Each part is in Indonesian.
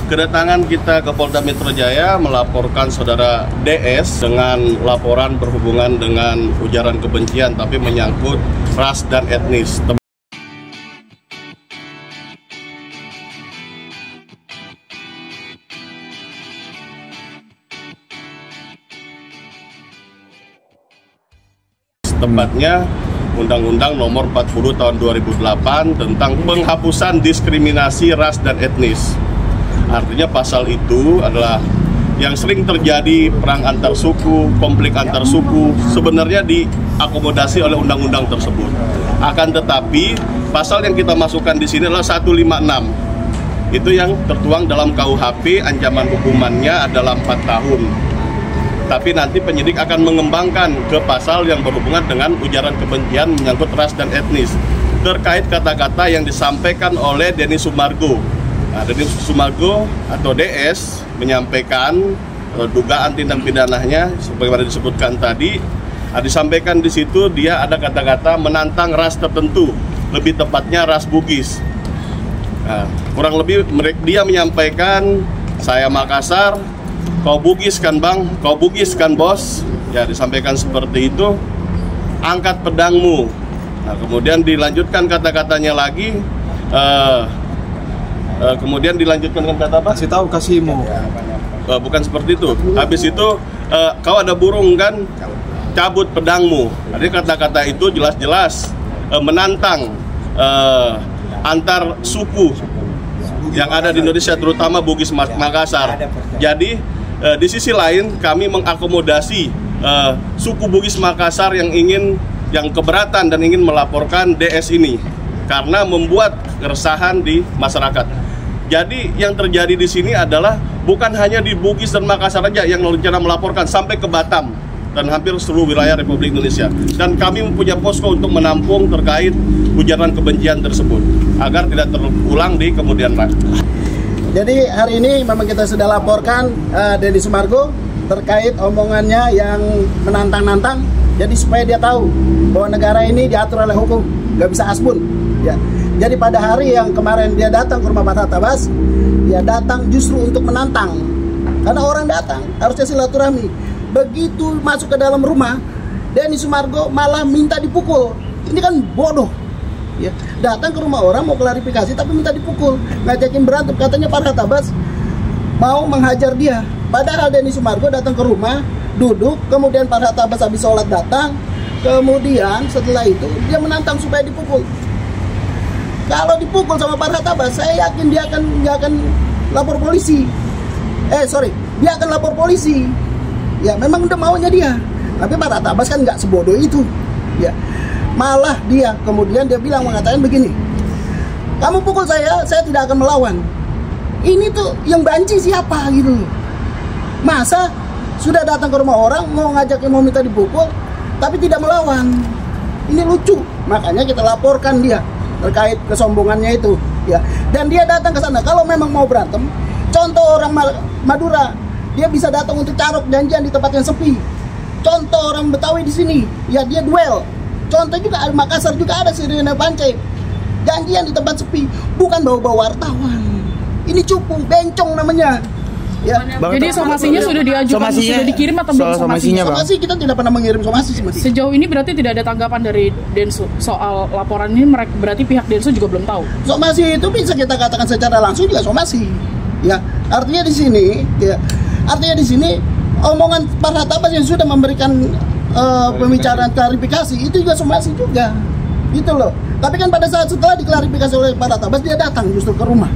Kedatangan kita ke Polda Metro Jaya melaporkan saudara DS dengan laporan berhubungan dengan ujaran kebencian tapi menyangkut ras dan etnis. Tepatnya Undang-Undang Nomor 40 Tahun 2008 tentang penghapusan diskriminasi ras dan etnis. Artinya pasal itu adalah yang sering terjadi perang antar suku, konflik antar suku, sebenarnya diakomodasi oleh undang-undang tersebut. Akan tetapi pasal yang kita masukkan di sini adalah 156. Itu yang tertuang dalam KUHP, ancaman hukumannya adalah 4 tahun. Tapi nanti penyidik akan mengembangkan ke pasal yang berhubungan dengan ujaran kebencian menyangkut ras dan etnis terkait kata-kata yang disampaikan oleh Denny Sumargo. Nah, Denny Sumargo atau DS menyampaikan dugaan tindak pidananya sebagaimana disebutkan tadi. Disampaikan di situ dia ada kata-kata menantang ras tertentu, lebih tepatnya ras Bugis. Nah, kurang lebih dia menyampaikan, saya Makassar, kau Bugis kan bang, kau Bugis kan bos. Ya disampaikan seperti itu. Angkat pedangmu. Nah, kemudian dilanjutkan kata-katanya lagi. Kemudian dilanjutkan dengan kata apa? Kasih tahu kasihmu. Bukan seperti itu. Habis itu kau ada burung kan? Cabut pedangmu. Jadi kata-kata itu jelas-jelas menantang antar suku yang ada di Indonesia, terutama Bugis Makassar. Jadi di sisi lain kami mengakomodasi suku Bugis Makassar yang keberatan dan ingin melaporkan DS ini karena membuat keresahan di masyarakat. Jadi yang terjadi di sini adalah bukan hanya di Bugis dan Makassar saja yang rencana melaporkan, sampai ke Batam dan hampir seluruh wilayah Republik Indonesia. Dan kami mempunyai posko untuk menampung terkait ujaran kebencian tersebut agar tidak terulang di kemudian hari. Jadi hari ini memang kita sudah laporkan Denny Sumargo terkait omongannya yang menantang-nantang. Jadi supaya dia tahu bahwa negara ini diatur oleh hukum, nggak bisa asbun. Ya. Jadi pada hari yang kemarin dia datang ke rumah Pak Tabas, dia datang justru untuk menantang. Karena orang datang harusnya silaturahmi. Begitu masuk ke dalam rumah, Denny Sumargo malah minta dipukul. Ini kan bodoh. Ya, datang ke rumah orang mau klarifikasi tapi minta dipukul, ngajakin berantem, katanya Pak Tabas mau menghajar dia. Padahal Denny Sumargo datang ke rumah, duduk, kemudian Pak Tabas habis sholat datang, kemudian setelah itu dia menantang supaya dipukul. Kalau dipukul sama Pak Tabas, saya yakin dia akan lapor polisi. Dia akan lapor polisi. Ya, memang udah maunya dia. Tapi Pak Tabas kan nggak sebodoh itu. Ya. Malah dia kemudian dia mengatakan begini, kamu pukul saya tidak akan melawan. Ini tuh yang banci siapa gitu. Masa sudah datang ke rumah orang mau minta dipukul tapi tidak melawan. Ini lucu. Makanya kita laporkan dia terkait kesombongannya itu ya. Dan dia datang ke sana kalau memang mau berantem. Contoh orang Madura, dia bisa datang untuk carok janjian di tempat yang sepi. Contoh orang Betawi di sini, ya dia duel. Contoh juga Makassar juga ada si Rina Pancai, janjian di tempat sepi, bukan bawa-bawa wartawan. Ini cupu, bencong namanya. Ya. Jadi somasinya sudah diajukan, sudah dikirim atau belum somasinya? Somasi kita tidak pernah mengirim somasi. Sejauh ini berarti tidak ada tanggapan dari Densu soal laporan ini, berarti pihak Densu juga belum tahu. Somasi itu bisa kita katakan secara langsung juga somasi. Ya, artinya di sini omongan Pak Tabas yang sudah memberikan pembicaraan klarifikasi itu juga somasi juga, gitu loh. Tapi kan pada saat setelah diklarifikasi oleh Pak Tabas dia datang justru ke rumah.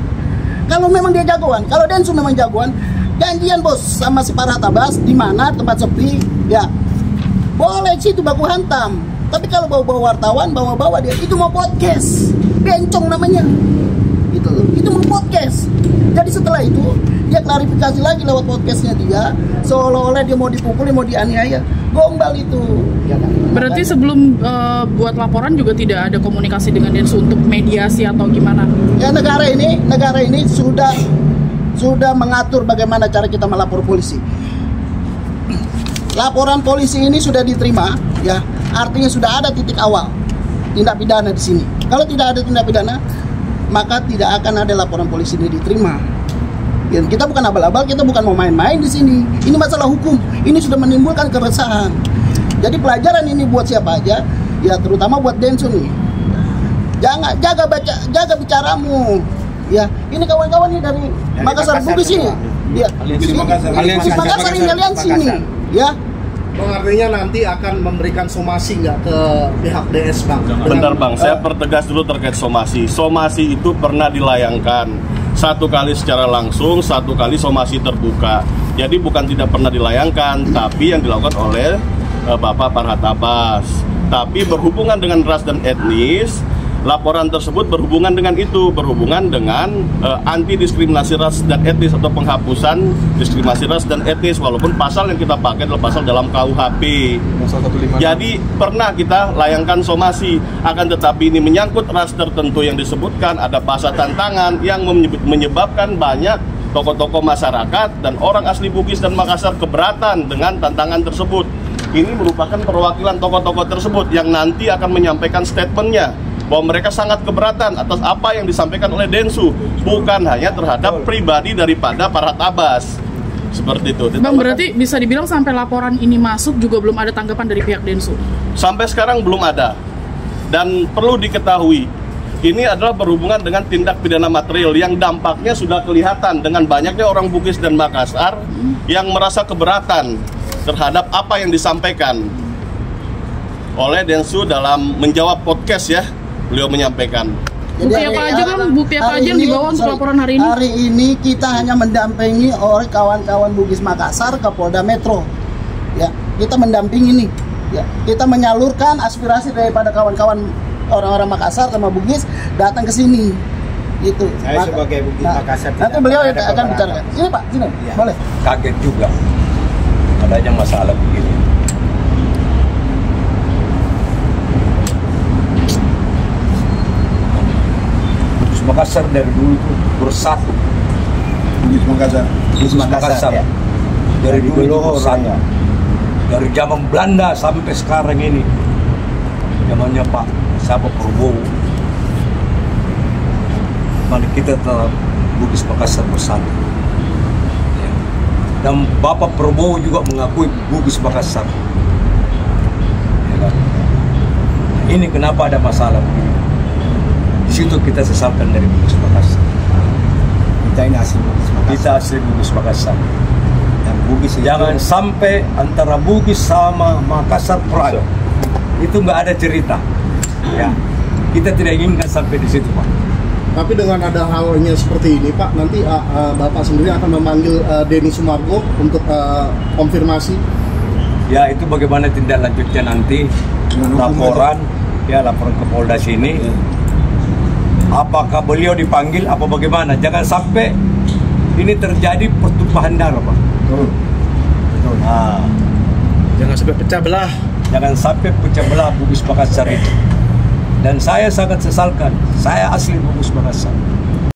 Kalau memang dia jagoan, kalau Densu memang jagoan, janjian bos sama si Pak Tabas di mana tempat sepi, ya boleh situ baku hantam. Tapi kalau bawa wartawan, bawa dia itu mau podcast, bencong namanya, itu mau podcast. Jadi setelah itu dia klarifikasi lagi lewat podcastnya dia, seolah-olah dia mau dipukul, mau dianiaya, gombal itu. Berarti sebelum buat laporan juga tidak ada komunikasi dengan Densu untuk mediasi atau gimana? Ya negara ini sudah mengatur bagaimana cara kita melapor polisi. Laporan polisi ini sudah diterima, ya artinya sudah ada titik awal tindak pidana di sini. Kalau tidak ada tindak pidana, maka tidak akan ada laporan polisi ini diterima. Ya, kita bukan abal-abal, kita bukan mau main-main di sini. Ini masalah hukum. Ini sudah menimbulkan keresahan. Jadi pelajaran ini buat siapa aja, ya terutama buat Densu nih. Jangan jaga bicaramu. Ya, ini kawan-kawan nih dari Makassar Bugis ini. Ya, Makassar ini aliansi ini. Ya. Artinya nanti akan memberikan somasi nggak ke pihak DS, Bang? Bentar Bang, saya pertegas dulu terkait somasi. Somasi itu pernah dilayangkan 1 kali secara langsung, 1 kali somasi terbuka. Jadi bukan tidak pernah dilayangkan, tapi yang dilakukan oleh Bapak Farhad Abbas. Tapi berhubungan dengan ras dan etnis, laporan tersebut berhubungan dengan itu, berhubungan dengan anti diskriminasi ras dan etnis atau penghapusan diskriminasi ras dan etnis, walaupun pasal yang kita pakai adalah pasal dalam KUHP. Jadi pernah kita layangkan somasi, akan tetapi ini menyangkut ras tertentu yang disebutkan, ada pasal tantangan yang menyebabkan banyak tokoh-tokoh masyarakat dan orang asli Bugis dan Makassar keberatan dengan tantangan tersebut. Ini merupakan perwakilan tokoh-tokoh tersebut yang nanti akan menyampaikan statementnya bahwa mereka sangat keberatan atas apa yang disampaikan oleh Densu, bukan hanya terhadap pribadi daripada Farhad Abbas. Seperti itu. Bang, berarti bisa dibilang sampai laporan ini masuk juga belum ada tanggapan dari pihak Densu? Sampai sekarang belum ada. Dan perlu diketahui, ini adalah berhubungan dengan tindak pidana material yang dampaknya sudah kelihatan dengan banyaknya orang Bugis dan Makassar yang merasa keberatan terhadap apa yang disampaikan oleh Densu dalam menjawab podcast ya. Beliau menyampaikan. Bukti apa aja Bang? Bukti apa aja yang dibawa untuk laporan hari ini? Hari ini kita hanya mendampingi oleh kawan-kawan Bugis Makassar ke Polda Metro. Ya, kita mendampingi nih. Ya, kita menyalurkan aspirasi daripada kawan-kawan orang-orang Makassar sama Bugis datang ke sini. Gitu. Saya sebagai Bugis Makassar. Nanti beliau akan bicara. Ini Pak, sini. Ya. Boleh. Kaget juga adanya masalah begini. Makassar dari dulu itu bersatu. Bugis Makassar. Ya. Dari dulu itu bersatu. Dari zaman Belanda sampai sekarang ini. Zamannya Pak Prabowo. Mari kita tetap Bugis Makassar bersatu. Ya. Dan Bapak Prabowo juga mengakui Bugis Makassar. Ya kan? Ini kenapa ada masalah begini? Di situ kita sesalkan dari Bugis Makassar. Kita ini asli Bugis Makassar. Kita asli Bugis Makassar. Dan Bugis itu Jangan sampai antara Bugis sama Makassar perang. Itu nggak ada cerita. Ya, kita tidak inginkan sampai di situ, Pak. Tapi dengan ada halnya seperti ini, Pak, nanti Bapak sendiri akan memanggil Denny Sumargo untuk konfirmasi. Ya, itu bagaimana tindak lanjutnya nanti, laporan ke Polda sini. Apakah beliau dipanggil apa bagaimana? Jangan sampai ini terjadi pertumpahan darah, Pak. betul. Nah, Jangan sampai pecah belah. jangan sampai pecah belah Bugis Makassar itu. Dan saya sangat sesalkan. Saya asli Bugis Makassar.